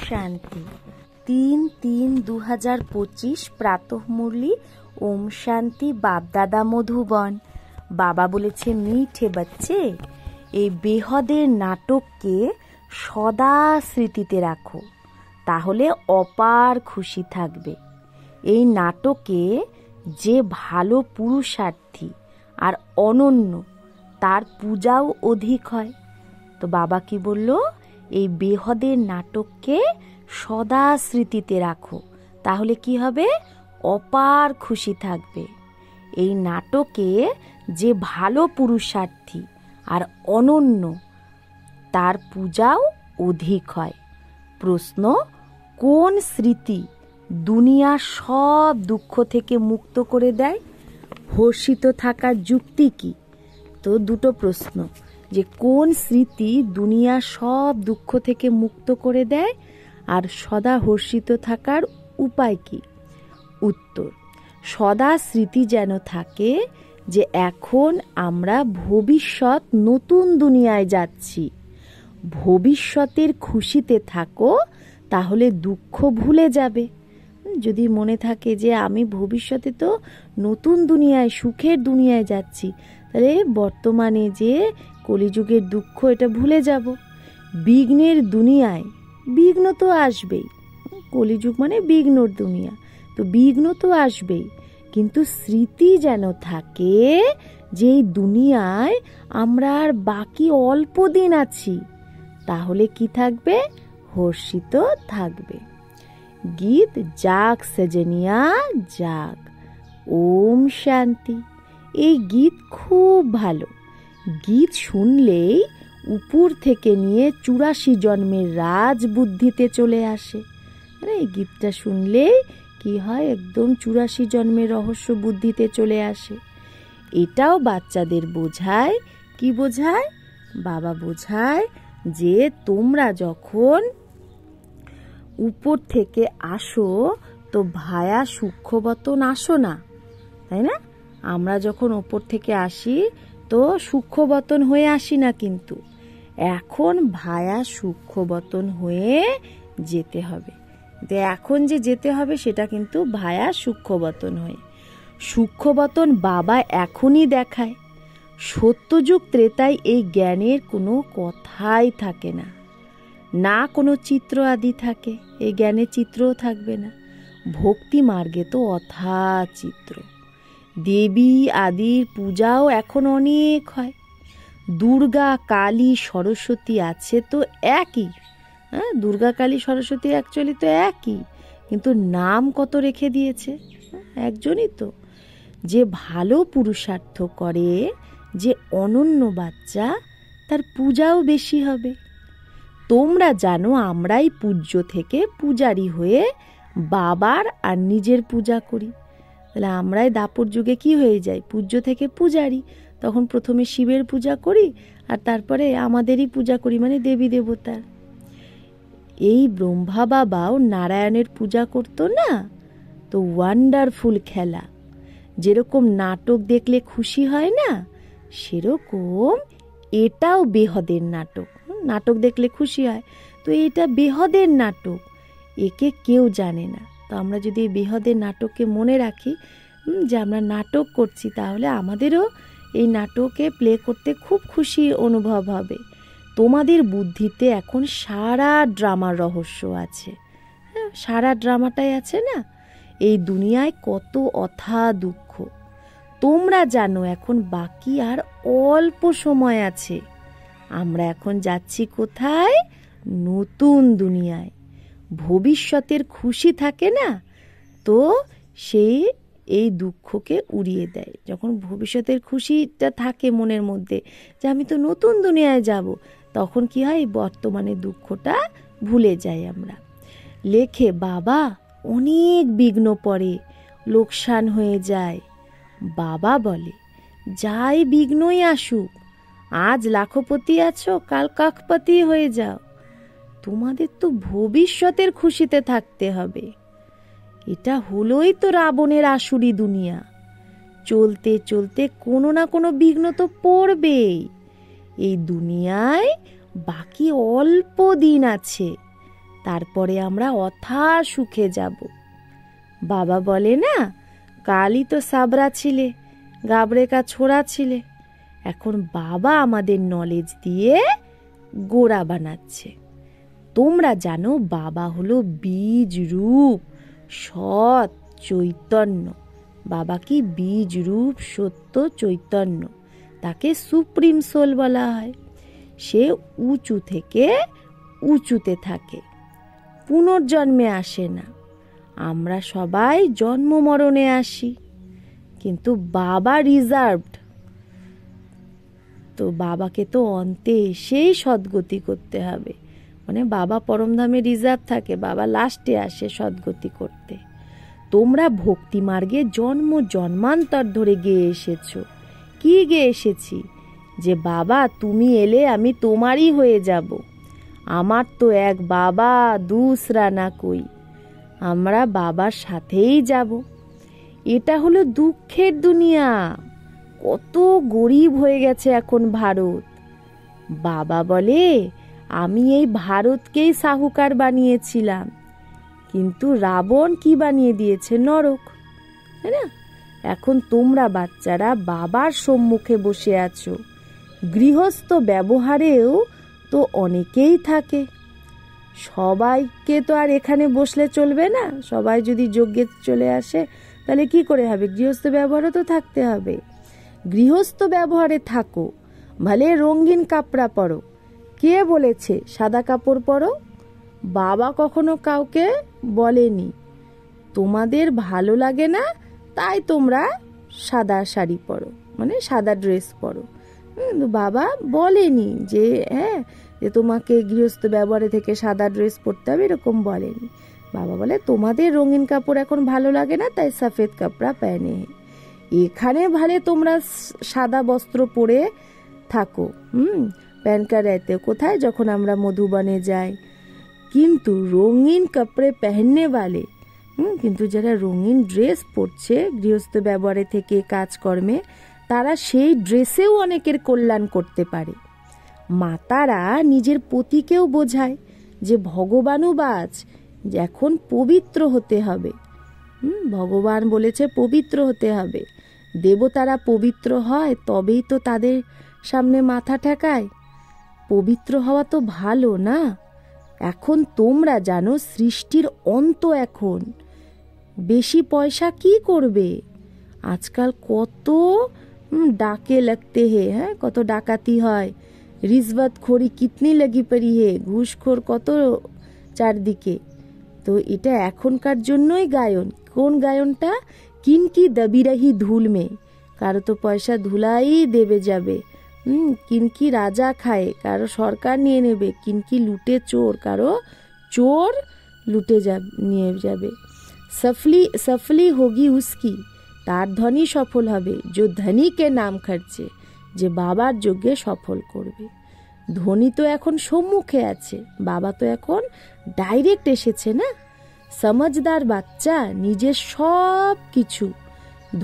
শান্তি। 3-3-2025 প্রাতঃ মুরলি। ওম শান্তি। বাপদাদা মধুবন। বাবা বলেছে, মিঠে বাচ্চে, এই বেহদের নাটককে সদা স্মৃতিতে রাখো, তাহলে অপার খুশি থাকবে। এই নাটকে যে ভালো পুরুষার্থী আর অনন্য, তার পূজাও অধিক হয়। তো বাবা কি বলল? এই বেহদের নাটককে সদা স্মৃতিতে রাখো, তাহলে কি হবে? অপার খুশি থাকবে। এই নাটকে যে ভালো পুরুষার্থী আর অনন্য, তার পূজাও অধিক হয়। প্রশ্ন: কোন স্মৃতি দুনিয়ার সব দুঃখ থেকে মুক্ত করে দেয়? হর্ষিত থাকার যুক্তি কি? তো দুটো প্রশ্ন, যে কোন স্মৃতি দুনিয়ার সব দুঃখ থেকে মুক্ত করে দেয় আর সদা হর্ষিত থাকার উপায় কি? উত্তর: সদা স্মৃতি যেন থাকে যে এখন আমরা ভবিষ্যৎ নতুন দুনিয়ায় যাচ্ছি। ভবিষ্যতের খুশিতে থাকো, তাহলে দুঃখ ভুলে যাবে। যদি মনে থাকে যে আমি ভবিষ্যতে তো নতুন দুনিয়ায়, সুখের দুনিয়ায় যাচ্ছি, তাহলে বর্তমানে যে কলিযুগের দুঃখ, এটা ভুলে যাব। বিঘ্নের দুনিয়ায় বিঘ্ন তো আসবেই, কলিযুগ মানে বিঘ্নর দুনিয়া, তো বিঘ্ন তো আসবেই, কিন্তু স্মৃতি যেন থাকে যে এই দুনিয়ায় আমরা আর বাকি অল্প দিন আছি, তাহলে কি থাকবে? হর্ষিত থাকবে। গীত জাগ সজনিয়া জাগ। ওম শান্তি। এই গীত খুব ভালো। গীত শুনলেই উপর থেকে নিয়ে 84 জন্মের রাজ বুদ্ধিতে চলে আসে। এই গীতটা শুনলেই কি হয়? একদম 84 জন্মের রহস্য বুদ্ধিতে চলে আসে। এটাও বাচ্চাদের বোঝায়। কি বোঝায়? বাবা বোঝায় যে তোমরা যখন উপর থেকে আসো, তো ভায়া সূক্ষ্মবতন আসো না, তাই না? আমরা যখন উপর থেকে আসি তো সূক্ষ্মবতন হয়ে আসি না, কিন্তু এখন ভায়া সূক্ষ্মবতন হয়ে যেতে হবে। এখন যে যেতে হবে সেটা কিন্তু ভায়া সূক্ষ্মবতন হয়ে। সূক্ষ্মবতন বাবা এখনই দেখায়। সত্যযুগ ত্রেতায় এই জ্ঞানের কোনো কথাই থাকে না, না কোনো চিত্র আদি থাকে। এই জ্ঞানের চিত্রও থাকবে না। ভক্তি মার্গে তো অথা চিত্র। দেবী আদির পূজাও এখন অনেক হয়। দুর্গা, কালী, সরস্বতী আছে তো একই। দুর্গা, কালী, সরস্বতী অ্যাকচুয়ালি তো একই, কিন্তু নাম কত রেখে দিয়েছে? একজনই তো। যে ভালো পুরুষার্থ করে, যে অনন্য বাচ্চা, তার পূজাও বেশি হবে। তোমরা জানো আমরাই পূজ্য থেকে পূজারী হয়ে বাবার আর নিজের পূজা করি। তাহলে আমরাই দাপর যুগে কি হয়ে যাই? পূজ্য থেকে পূজারী। তখন প্রথমে শিবের পূজা করি, আর তারপরে আমাদেরই পূজা করি, মানে দেবী দেবতার। এই ব্রহ্মা বাবাও নারায়ণের পূজা করতো না? তো ওয়ান্ডারফুল খেলা। যেরকম নাটক দেখলে খুশি হয় না, সেরকম এটাও বেহদের নাটক। নাটক দেখলে খুশি হয়, তো এটা বেহদের নাটক, একে কেউ জানে না। তো আমরা যদি এই বেহদের নাটককে মনে রাখি, যে আমরা নাটক করছি, তাহলে আমাদেরও এই নাটকে প্লে করতে খুব খুশি অনুভব হবে। তোমাদের বুদ্ধিতে এখন সারা ড্রামার রহস্য আছে। সারা ড্রামাটাই আছে না? এই দুনিয়ায় কত অথা দুঃখ। তোমরা জানো এখন বাকি আর অল্প সময় আছে। আমরা এখন যাচ্ছি কোথায়? নতুন দুনিয়ায়। ভবিষ্যতের খুশি থাকে না, তো সেই এই দুঃখকে উড়িয়ে দেয়। যখন ভবিষ্যতের খুশিটা থাকে মনের মধ্যে, যে আমি তো নতুন দুনিয়ায় যাব, তখন কি হয়? বর্তমানে দুঃখটা ভুলে যাই আমরা। লেখে বাবা, অনেক বিঘ্ন পড়ে, লোকসান হয়ে যায়। বাবা বলে, যাই বিঘ্নই আসুক, আজ লাখপতি আছো, কাল কাকপতি হয়ে যাও। তোমাদের তো ভবিষ্যতের খুশিতে থাকতে হবে। এটা হলোই তো রাবণের আসুরি দুনিয়া। চলতে চলতে কোনো না কোনো বিঘ্ন তো পড়বেই। এই দুনিয়ায় বাকি অল্প দিন আছে, তারপরে আমরা অথা সুখে যাব। বাবা বলে না, কালই তো সাবরা ছিলে, গাবড়ে কা ছোড়া ছিলে। এখন বাবা আমাদের নলেজ দিয়ে গোড়া বানাচ্ছে। তোমরা জানো বাবা হলো বীজ রূপ সৎ চৈতন্য। বাবা কি বীজ রূপ সত্য চৈতন্য, তাকে সুপ্রিম সোল বলা হয়। সে উঁচু থেকে উঁচুতে থাকে, পুনর্জন্মে আসে না। আমরা সবাই জন্ম মরণে আসি, কিন্তু বাবা রিজার্ভড। তো বাবাকে তো অন্তে এসেই সদ্গতি করতে হবে, মানে বাবা পরমধামে রিজার্ভ থাকে, বাবা লাস্টে আসে সদ্গতি করতে। তোমরা ভক্তি মার্গে জন্ম জন্মান্তর ধরে গেয়ে এসেছো। কি গেয়ে এসেছি? যে বাবা তুমি এলে আমি তোমারই হয়ে যাব। আমার তো এক বাবা, দুসরা না কই। আমরা বাবার সাথেই যাব। এটা হলো দুঃখের দুনিয়া। কত গরিব হয়ে গেছে এখন ভারত। বাবা বলে আমি এই ভারতকেই সাহুকার বানিয়েছিলাম, কিন্তু রাবণ কি বানিয়ে দিয়েছে? নরক, তাই না? এখন তোমরা বাচ্চারা বাবার সম্মুখে বসে আছো। গৃহস্থ ব্যবহারেও তো অনেকেই থাকে। সবাইকে তো আর এখানে বসলে চলবে না। সবাই যদি যজ্ঞে চলে আসে তাহলে কি করে হবে? গৃহস্থ ব্যবহারও তো থাকতে হবে। গৃহস্থ ব্যবহারে থাকো, ভালে রঙিন কাপড়া পরো। কে বলেছে সাদা কাপড় পরো? বাবা কখনো কাউকে বলেনি। তোমাদের ভালো লাগে না তাই তোমরা সাদা শাড়ি পরো, মানে সাদা ড্রেস পরো। বাবা বলেনি যে হ্যাঁ যে তোমাকে গৃহস্থ ব্যবহারে থেকে সাদা ড্রেস পরতে হবে, এরকম বলেনি। বাবা বলে তোমাদের রঙিন কাপড় এখন ভালো লাগে না তাই সফেদ কাপড়া পেনে। এখানে ভালে তোমরা সাদা বস্ত্র পরে থাকো, প্যানকা রাইতে কোথায়, যখন আমরা মধুবনে যাই। কিন্তু রঙিন কাপড়ে পেহননে वाले, কিন্তু যারা রঙিন ড্রেস পরছে গৃহস্থ ব্যবহারে থেকে কাজকর্মে, তারা সেই ড্রেসেও অনেকের কল্যাণ করতে পারে। মাতারা নিজের পতিকেও বোঝায় যে ভগবানও বাজ, যে এখন পবিত্র হতে হবে। ভগবান বলেছে পবিত্র হতে হবে। দেবতারা পবিত্র হয় তবেই তো তাদের সামনে মাথা ঠেকায়। পবিত্র হওয়া তো ভালো না? এখন তোমরা জানো সৃষ্টির অন্ত। এখন বেশি পয়সা কি করবে? আজকাল কত ডাকে লাগতে হে, হ্যাঁ কত ডাকাতি হয়। রিজওয়াত খোরি কিতনি লাগি পড়ি হে, ঘুষখোর কত চারদিকে। তো এটা এখনকার জন্যই গায়ন। কোন গায়নটা? কিনকি দবি রহি ধুল মে, কারো তো পয়সা ধুলাই দেবে যাবে। কিনকি রাজা খায়, কারো সরকার নিয়ে নেবে। কিনকি লুটে চোর, কারো চোর লুটে নিয়ে যাবে। সফলি হোগি উসকি, তার ধনই সফল হবে যে ধনীকে নাম খরচে, যে বাবার যজ্ঞে সফল করবে। ধনী তো এখন সম্মুখে আছে, বাবা তো এখন ডাইরেক্ট এসেছে না। সমঝদার বাচ্চা নিজের সব কিছু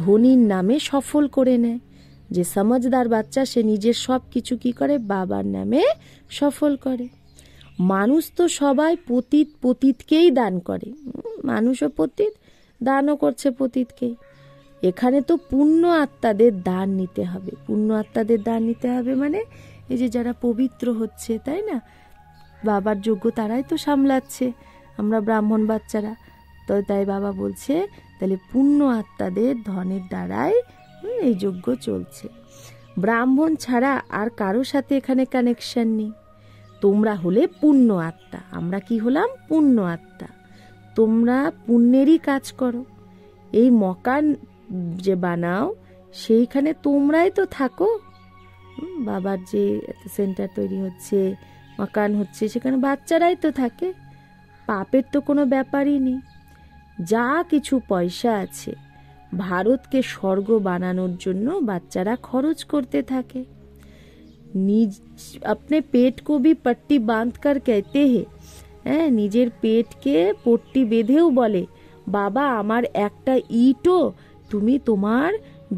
ধনীর নামে সফল করে নেয়। যে সমঝদার বাচ্চা সে নিজের সব কিছু কি করে? বাবার নামে সফল করে। মানুষ তো সবাই পতিতকেই দান করে। মানুষও পতিত, দানও করছে পতিতকেই। এখানে তো পুণ্য আত্মাদের দান নিতে হবে। পুণ্য আত্মাদের দান নিতে হবে মানে এই যে যারা পবিত্র হচ্ছে, তাই না? বাবার যজ্ঞ তারাই তো সামলাচ্ছে, আমরা ব্রাহ্মণ বাচ্চারা। তো তাই বাবা বলছে তাহলে পুণ্য আত্মাদের ধনের দ্বারাই এই যজ্ঞ চলছে। ব্রাহ্মণ ছাড়া আর কারো সাথে এখানে কানেকশন নেই। তোমরা হলে পুণ্য আত্মা, আমরা কি হলাম? পুণ্য আত্মা। তোমরা পুণ্যেরই কাজ করো। এই মকান যে বানাও সেইখানে তোমরাই তো থাকো। বাবার যে সেন্টার তৈরি হচ্ছে, মকান হচ্ছে, সেখানে বাচ্চারাই তো থাকে। পাপের তো কোনো ব্যাপারই নেই। যা কিছু পয়সা আছে ভারতকে স্বর্গ বানানোর জন্য বাচ্চারা খরচ করতে থাকে। अपने पेट को भी पट्टी बांध कर कहते हैं, হ্যাঁ নিজের পেটকে পট্টি বেঁধেও বলে বাবা আমার একটা ইটও তুমি তোমার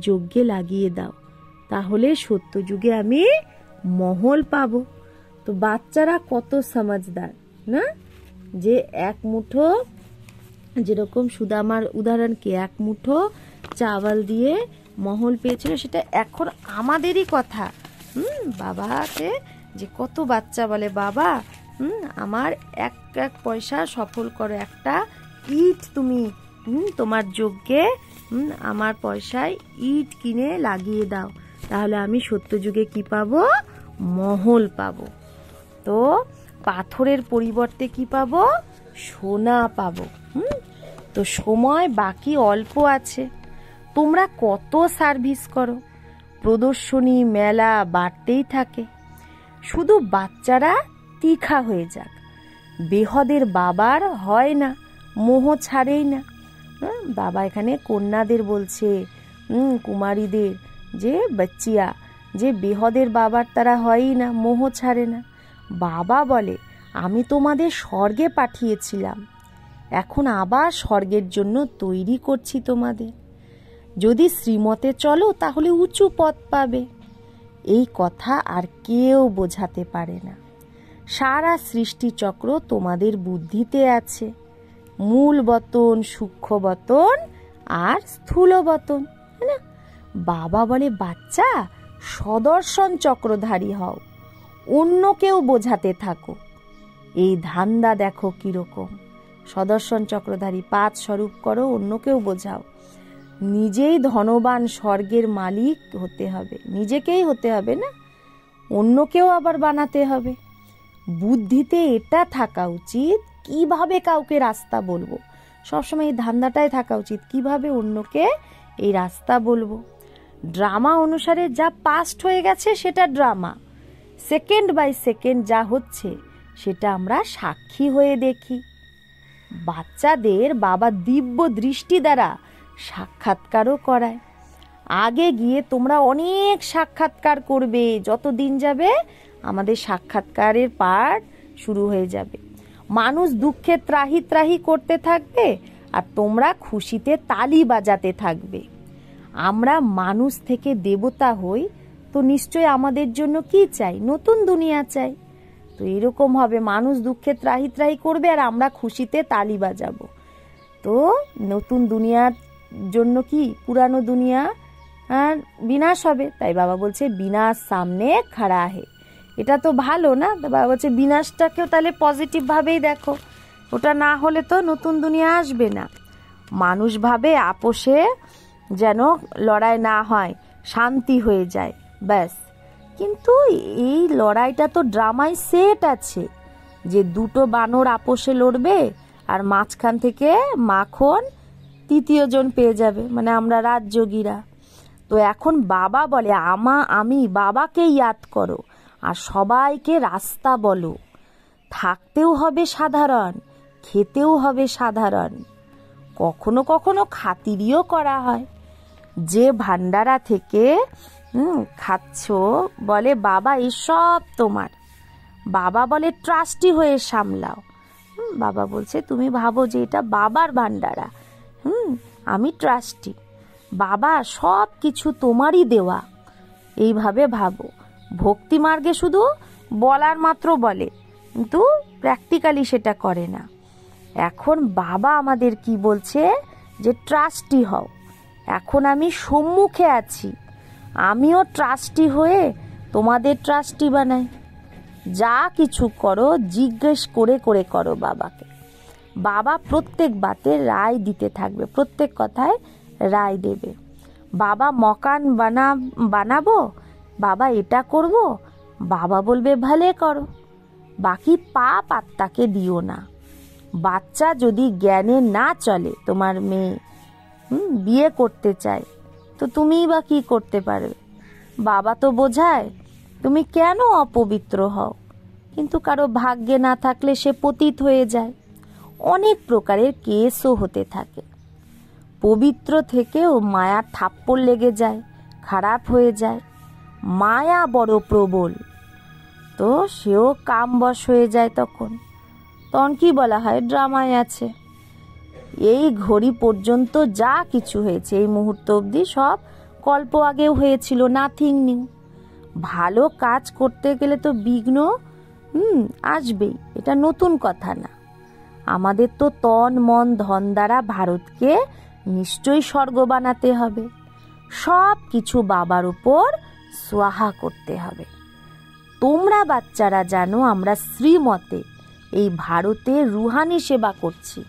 যজ্ঞে লাগিয়ে দাও, তাহলে সত্য যুগে আমি মহল পাবো। তো বাচ্চারা কত সমঝদার না? যে এক মুঠো, যেরকম সুদামার উদাহরণকে, এক মুঠো চাওয়াল দিয়ে মহল পেয়েছিল, সেটা এখন আমাদেরই কথা। বাবাকে যে কত বাচ্চা বলে, বাবা আমার এক এক পয়সা সফল করো, একটা ইট তুমি তোমার যজ্ঞে আমার পয়সায় ইট কিনে লাগিয়ে দাও, তাহলে আমি সত্যযুগে কি পাবো? মহল পাবো। তো পাথরের পরিবর্তে কি পাবো? সোনা পাবো। তো সময় বাকি অল্প আছে, তোমরা কত সার্ভিস করো, প্রদর্শনী মেলা বাড়তেই থাকে, শুধু বাচ্চারা তীখা হয়ে যাক। বেহদের বাবার হয় না, মোহ ছাড়েই না। বাবা এখানে কন্যাদের বলছে, কুমারীদের, যে বাচ্চিয়া, যে বেহদের বাবার তারা হয়ই না, মোহ ছাড়ে না। বাবা বলে, আমি তোমাদের স্বর্গে পাঠিয়েছিলাম, এখন আবার স্বর্গের জন্য তৈরি করছি তোমাদের। যদি শ্রীমতে চলো তাহলে উঁচু পথ পাবে। এই কথা আর কেউ বোঝাতে পারে না। সারা সৃষ্টিচক্র তোমাদের বুদ্ধিতে আছে, মূল বতন, সূক্ষ্ম বতন আর স্থূল বতন। না, বাবা বলে, বাচ্চা সদর্শন চক্রধারী হও, অন্যকেও বোঝাতে থাকো। এই ধান্দা দেখো কিরকম। সদর্শন চক্রধারী, 5 স্বরূপ করো, অন্যকেও বোঝাও। নিজেই ধনবান স্বর্গের মালিক হতে হবে, নিজেকেই হতে হবে না, অন্যকেও আবার বানাতে হবে। বুদ্ধিতে এটা থাকা উচিত, কিভাবে কাউকে রাস্তা বলবো, সবসময় এই ধান্দাটাই থাকা উচিত, কিভাবে অন্যকে এই রাস্তা বলবো। ড্রামা অনুসারে যা পাস্ট হয়ে গেছে সেটা ড্রামা, সেকেন্ড বাই সেকেন্ড যা হচ্ছে সেটা আমরা সাক্ষী হয়ে দেখি। বাচ্চাদের বাবা দিব্য দৃষ্টি দ্বারা সাক্ষাৎকারও করায়। আগে গিয়ে তোমরা অনেক সাক্ষাৎকার করবে, যত দিন যাবে আমাদের সাক্ষাৎকারের পাঠ শুরু হয়ে যাবে। মানুষ দুঃখে ত্রাহি ত্রাহি করতে থাকবে আর তোমরা খুশিতে তালি বাজাতে থাকবে। আমরা মানুষ থেকে দেবতা হই, তো নিশ্চয় আমাদের জন্য কি চাই? নতুন দুনিয়া চাই। তো এরকম হবে, মানুষ দুঃখে ত্রাহি ত্রাহি করবে আর আমরা খুশিতে তালি বাজাবো। তো নতুন দুনিয়ার জন্য কি পুরানো দুনিয়া বিনাশ হবে। তাই বাবা বলছে বিনাশ সামনে খাড়া হে। এটা তো ভালো না? বাবা বলছে বিনাশটাকেও তাহলে পজিটিভ ভাবেই দেখো, ওটা না হলে তো নতুন দুনিয়া আসবে না। মানুষ ভাবে আপোষে যেন লড়াই না হয়, শান্তি হয়ে যায়, ব্যাস। কিন্তু এই লড়াইটা তো ড্রামায় সেট আছে, যে দুটো বানর আপোষে লড়বে আর মাঝখান থেকে মাখন তৃতীয় জন পেয়ে যাবে, মানে আমরা রাজযোগীরা। তো এখন বাবা বলে, আমি বাবাকে ইয়াদ করো আর সবাইকে রাস্তা বলো। থাকতেও হবে সাধারণ, খেতেও হবে সাধারণ, কখনো কখনো খাতিরিও করা হয়। যে ভান্ডারা থেকে খাচ্ছ বলে, বাবা এসব তোমার। বাবা বলে ট্রাস্টি হয়ে সামলাও। বাবা বলছে তুমি ভাবো যে এটা বাবার ভান্ডারা, আমি ট্রাস্টি, বাবা সব কিছু তোমারই দেওয়া, এইভাবে ভাবো। ভক্তি মার্গে শুধু বলার মাত্র বলে, কিন্তু প্র্যাকটিক্যালি সেটা করে না। এখন বাবা আমাদের কি বলছে? যে ট্রাস্টি হও। এখন আমি সম্মুখে আছি, আমিও ট্রাস্টি হয়ে তোমাদের ট্রাস্টি বানাই। যা কিছু করো জিজ্ঞেস করে করে করো বাবাকে। বাবা প্রত্যেক বাতে রায় দিতে থাকবে, প্রত্যেক কথায় রায় দেবে। বাবা মকান বানাবো, বাবা এটা করব, বাবা বলবে ভালে করো, বাকি পাপ আত্মাকে দিও না। বাচ্চা যদি জ্ঞানে না চলে, তোমার মেয়ে বিয়ে করতে চায়, তো তুমিই বা কি করতে পারবে? বাবা তো বোঝায় তুমি কেন অপবিত্র হও, কিন্তু কারো ভাগ্যে না থাকলে সে পতিত হয়ে যায়। অনেক প্রকারের কেসও হতে থাকে। পবিত্র থেকেও মায়ার থাপ্পড় লেগে যায়, খারাপ হয়ে যায়। মায়া বড় প্রবল, তো সেও কামবশ হয়ে যায়। তখন কি বলা হয়? ড্রামায় আছে। এই ঘড়ি পর্যন্ত যা কিছু হয়েছে, এই মুহূর্ত অবধি সব কল্প আগেও হয়েছিল, নাথিং নিউ। ভালো কাজ করতে গেলে তো বিঘ্ন আসবেই, এটা নতুন কথা না। আমাদের তো তন মন ধন দ্বারা ভারতকে নিশ্চয়ই স্বর্গ বানাতে হবে। সব কিছু বাবার উপর সোয়াহা করতে হবে। তোমরা বাচ্চারা জানো আমরা শ্রীমতে এই ভারতের রুহানি সেবা করছি।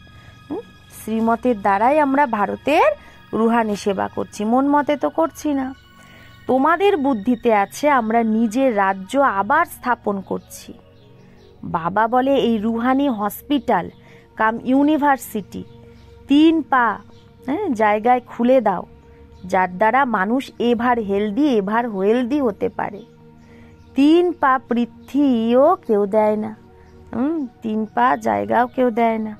শ্রীমতের দ্বারাই আমরা ভারতের রুহানি সেবা করছি, মন মতে তো করছি না। তোমাদের বুদ্ধিতে আছে আমরা নিজের রাজ্য আবার স্থাপন করছি। বাবা বলে এই রুহানি হসপিটাল কাম ইউনিভার্সিটি 3 পা জায়গায় খুলে দাও, যার দ্বারা মানুষ এভার ওয়েলদি হতে পারে। 3 পা পৃথিবীও কেউ দেয় না, 3 পা জায়গাও কেউ দেয় না।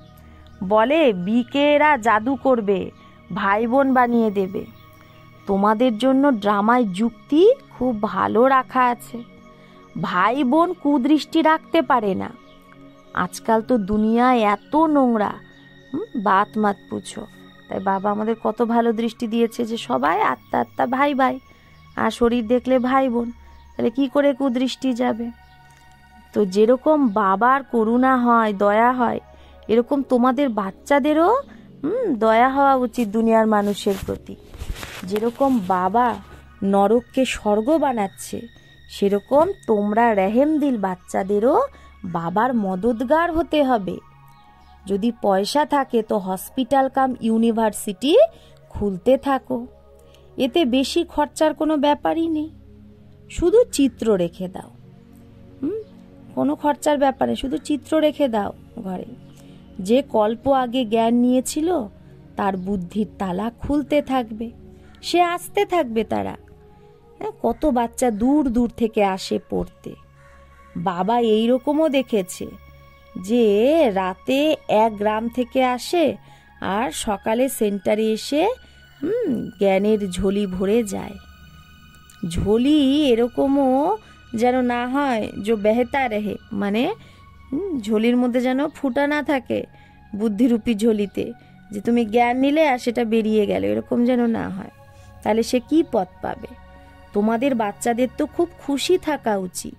বলে বিকেরা জাদু করবে, ভাই বোন বানিয়ে দেবে। তোমাদের জন্য ড্রামায় যুক্তি খুব ভালো রাখা আছে। ভাই বোন কুদৃষ্টি রাখতে পারে না। আজকাল তো দুনিয়ায় এত নোংরা, বাত মাত পুছো। তাই বাবা আমাদের কত ভালো দৃষ্টি দিয়েছে যে সবাই আত্মা আত্মা ভাই ভাই, আর শরীর দেখলে ভাই বোন, তাহলে কি করে কুদৃষ্টি যাবে? তো যেরকম বাবার করুণা হয়, দয়া হয়, এরকম তোমাদের বাচ্চাদেরও দয়া হওয়া উচিত দুনিয়ার মানুষের প্রতি। যেরকম বাবা নরককে স্বর্গ বানাচ্ছে, সেরকম তোমরা রেহেম দিল বাচ্চাদেরও বাবার মদতগার হতে হবে। যদি পয়সা থাকে তো হসপিটাল কাম ইউনিভার্সিটি খুলতে থাকো, এতে বেশি খরচার কোনো ব্যাপারই নেই। শুধু চিত্র রেখে দাও, কোনো খরচার ব্যাপারে শুধু চিত্র রেখে দাও ঘরে। যে কল্প আগে জ্ঞান নিয়েছিল তার বুদ্ধির তালা খুলতে থাকবে, সে আসতে থাকবে। তারা কত বাচ্চা দূর দূর থেকে আসে পড়তে। বাবা এইরকমও দেখেছে যে রাতে এক গ্রাম থেকে আসে আর সকালে সেন্টারে এসে জ্ঞানের ঝোলি ভরে যায়। ঝোলি এরকমও যেন না হয় যে বেহতা রহে, মানে ঝোলির মধ্যে যেন ফুটা না থাকে, বুদ্ধিরূপী ঝোলিতে যে তুমি জ্ঞান নিলে আর সেটা বেরিয়ে গেল, এরকম যেন না হয়। তাহলে সে কি পথ পাবে? তোমাদের বাচ্চাদের তো খুব খুশি থাকা উচিত।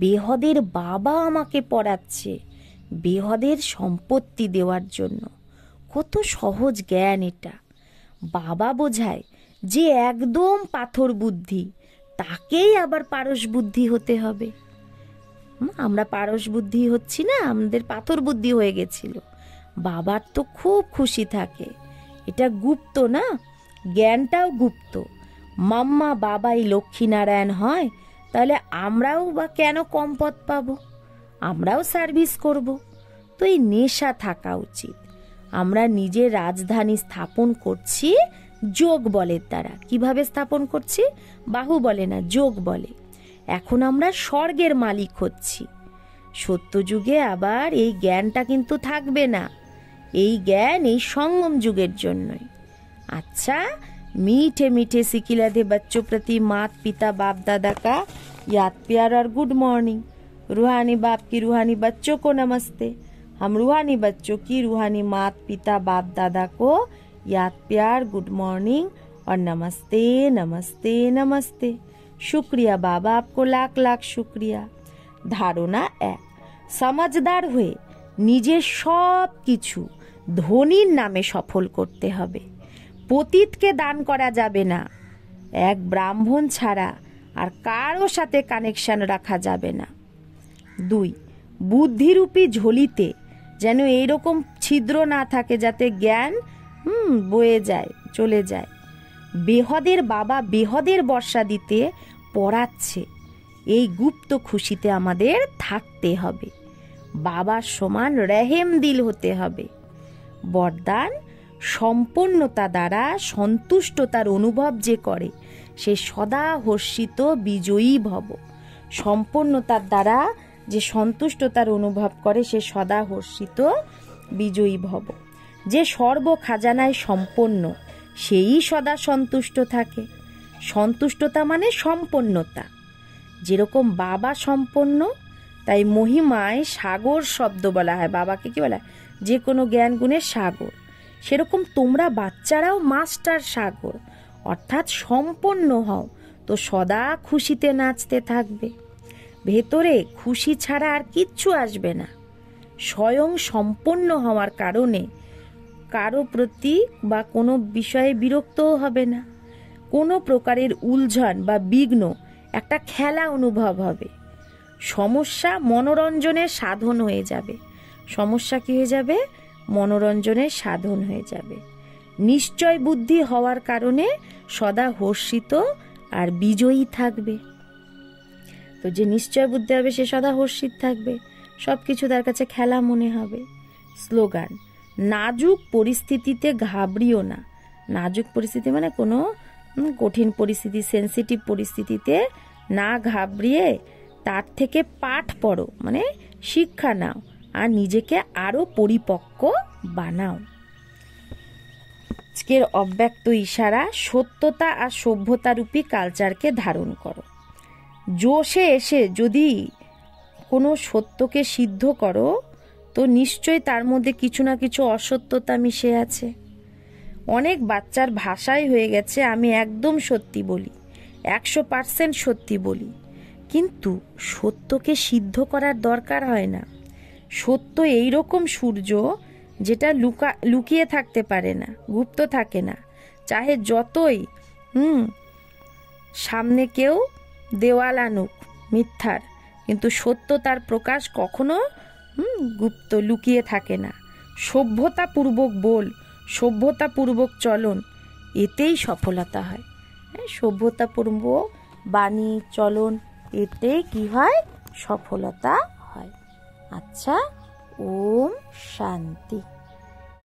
বেহদের বাবা আমাকে পড়াচ্ছে বেহদের সম্পত্তি দেওয়ার জন্য। কত সহজ জ্ঞান এটা। বাবা বোঝায় যে একদম পাথর বুদ্ধি, তাকেই আবার পারস বুদ্ধি হতে হবে। আমরা পারস বুদ্ধি হচ্ছি না, আমাদের পাথর বুদ্ধি হয়ে গেছিল। বাবার তো খুব খুশি থাকে। এটা গুপ্ত না, জ্ঞানটাও গুপ্ত। মাম্মা বাবাই লক্ষ্মীনারায়ণ হয়, তাহলে আমরাও বা কেন কম পথ পাবো? আমরাও সার্ভিস করব। তো এই নেশা থাকা উচিত। আমরা নিজের রাজধানী স্থাপন করছি যোগ বলের দ্বারা। কিভাবে স্থাপন করছি? বাহু বলে না, যোগ বলে। এখন আমরা স্বর্গের মালিক হচ্ছি। সত্যযুগে আবার এই জ্ঞানটা কিন্তু থাকবে না। এই জ্ঞান এই সঙ্গম যুগের জন্যই। अच्छा, मीठे मीठे सिकिलाधे बच्चों प्रति मात पिता बाप दादा का याद प्यार और गुड मॉर्निंग। रूहानी बाप की रूहानी बच्चों को नमस्ते। हम रूहानी बच्चों की रूहानी मात पिता बाप दादा को याद प्यार गुड मॉर्निंग और नमस्ते नमस्ते नमस्ते। शुक्रिया बाबा, आपको लाख लाख शुक्रिया। धारणा 1, समझदार हुए নিজের সব কিছু ধনীর নামে সফল করতে হবে। পতিতকে দান করা যাবে না। এক ব্রাহ্মণ ছাড়া আর কারো সাথে কানেকশন রাখা যাবে না। 2, বুদ্ধিরূপী ঝোলিতে যেন এইরকম ছিদ্র না থাকে যাতে জ্ঞান বয়ে যায়, চলে যায়। বেহদের বাবা বেহদের বর্ষা দিতে পড়াচ্ছে, এই গুপ্ত খুশিতে আমাদের থাকতে হবে। বাবার সমান রেহেম দিল হতে হবে। বরদান, সম্পূর্ণতা দ্বারা সন্তুষ্টতার অনুভব যে করে সে সদা হর্ষিত বিজয়ী ভব। সম্পূর্ণতার দ্বারা যে সন্তুষ্টতার অনুভব করে সে সদা হর্ষিত বিজয়ী ভব। যে সর্ব খাজানায় সম্পন্ন সেই সদা সন্তুষ্ট থাকে। সন্তুষ্টতা মানে সম্পন্নতা। যেরকম বাবা সম্পন্ন, তাই মহিমায় সাগর শব্দ বলা হয়। বাবাকে কি বলা হয়? যে কোনো জ্ঞান গুণের সাগর। সেরকম তোমরা বাচ্চারাও মাস্টার সাগর, অর্থাৎ সম্পন্ন হও তো সদা খুশিতে নাচতে থাকবে। ভেতরে খুশি ছাড়া আর কিচ্ছু আসবে না। স্বয়ং সম্পন্ন হওয়ার কারণে কারো প্রতি বা কোনো বিষয়ে বিরক্তও হবে না। কোনো প্রকারের উলঝন বা বিঘ্ন একটা খেলা অনুভব হবে। সমস্যা মনোরঞ্জনের সাধন হয়ে যাবে। সমস্যা কি হয়ে যাবে? মনোরঞ্জনের সাধন হয়ে যাবে। নিশ্চয় বুদ্ধি হওয়ার কারণে সদা হর্ষিত আর বিজয়ী থাকবে। তো যে নিশ্চয় বুদ্ধি হবে সে সদা হর্ষিত থাকবে, সবকিছু তার কাছে খেলা মনে হবে। স্লোগান: নাজুক পরিস্থিতিতে ঘাবড়িও না। নাজুক পরিস্থিতি মানে কোনো কঠিন পরিস্থিতি, সেন্সিটিভ পরিস্থিতিতে না ঘাবড়িয়ে তার থেকে পাঠ পড়ো, মানে শিক্ষা নাও আর নিজেকে আরো পরিপক্ক বানাও। আজকের অব্যক্ত ইশারা: সত্যতা আর সভ্যতারূপী কালচারকে ধারণ করো। জোশে এসে যদি কোনো সত্যকে সিদ্ধ করো তো নিশ্চয়ই তার মধ্যে কিছু না কিছু অসত্যতা মিশে আছে। অনেক বাচ্চার ভাষাই হয়ে গেছে আমি একদম সত্যি বলি, 100% সত্যি বলি, কিন্তু সত্যকে সিদ্ধ করার দরকার হয় না। সত্য এইরকম সূর্য যেটা লুকিয়ে থাকতে পারে না, গুপ্ত থাকে না। চাহে যতই সামনে কেউ দেওয়াল আনুক মিথ্যার, কিন্তু সত্য তার প্রকাশ কখনো গুপ্ত লুকিয়ে থাকে না। সভ্যতাপূর্বক বল, সভ্যতাপূর্বক চলন, এতেই সফলতা হয়। সভ্যতাপূর্বক বাণী চলন, এতে কি হয়? সফলতা হয়। আচ্ছা, ওম শান্তি।